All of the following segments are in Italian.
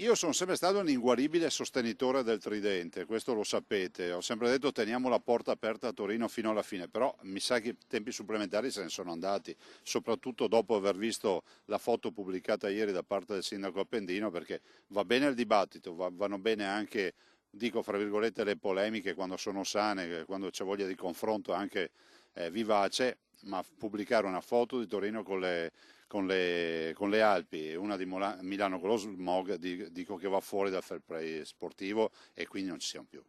Io sono sempre stato un inguaribile sostenitore del tridente, questo lo sapete, ho sempre detto teniamo la porta aperta a Torino fino alla fine, però mi sa che i tempi supplementari se ne sono andati, soprattutto dopo aver visto la foto pubblicata ieri da parte del sindaco Appendino, perché va bene il dibattito, vanno bene anche, dico fra virgolette, le polemiche quando sono sane, quando c'è voglia di confronto anche vivace, ma pubblicare una foto di Torino con le Alpi e una di Milano con lo smog, dico che va fuori dal fair play sportivo e quindi non ci siamo più.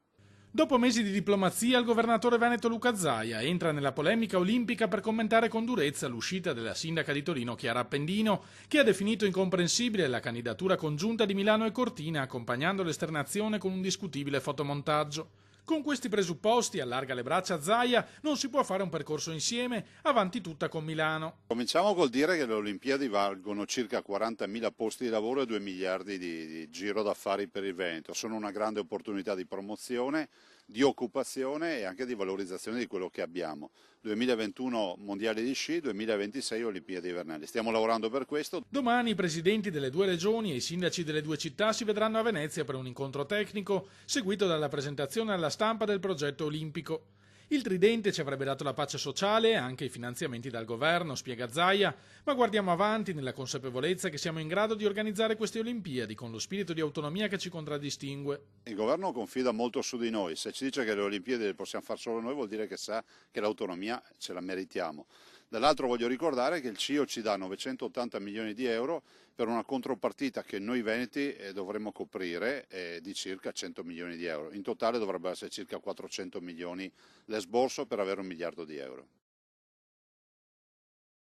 Dopo mesi di diplomazia, il governatore veneto Luca Zaia entra nella polemica olimpica per commentare con durezza l'uscita della sindaca di Torino Chiara Appendino, che ha definito incomprensibile la candidatura congiunta di Milano e Cortina, accompagnando l'esternazione con un discutibile fotomontaggio. Con questi presupposti, allarga le braccia Zaia, non si può fare un percorso insieme, avanti tutta con Milano. Cominciamo col dire che le Olimpiadi valgono circa 40.000 posti di lavoro e 2 miliardi di giro d'affari per il Veneto. Sono una grande opportunità di promozione, di occupazione e anche di valorizzazione di quello che abbiamo. 2021 mondiali di sci, 2026 Olimpiadi invernali. Stiamo lavorando per questo. Domani i presidenti delle due regioni e i sindaci delle due città si vedranno a Venezia per un incontro tecnico, seguito dalla presentazione alla stampa del progetto olimpico. Il tridente ci avrebbe dato la pace sociale e anche i finanziamenti dal governo, spiega Zaia, ma guardiamo avanti nella consapevolezza che siamo in grado di organizzare queste Olimpiadi con lo spirito di autonomia che ci contraddistingue. Il governo confida molto su di noi, se ci dice che le Olimpiadi le possiamo fare solo noi vuol dire che sa che l'autonomia ce la meritiamo. Dall'altro voglio ricordare che il CIO ci dà 980 milioni di euro per una contropartita che noi veneti dovremmo coprire di circa 100 milioni di euro. In totale dovrebbe essere circa 400 milioni l'esborso per avere 1 miliardo di euro.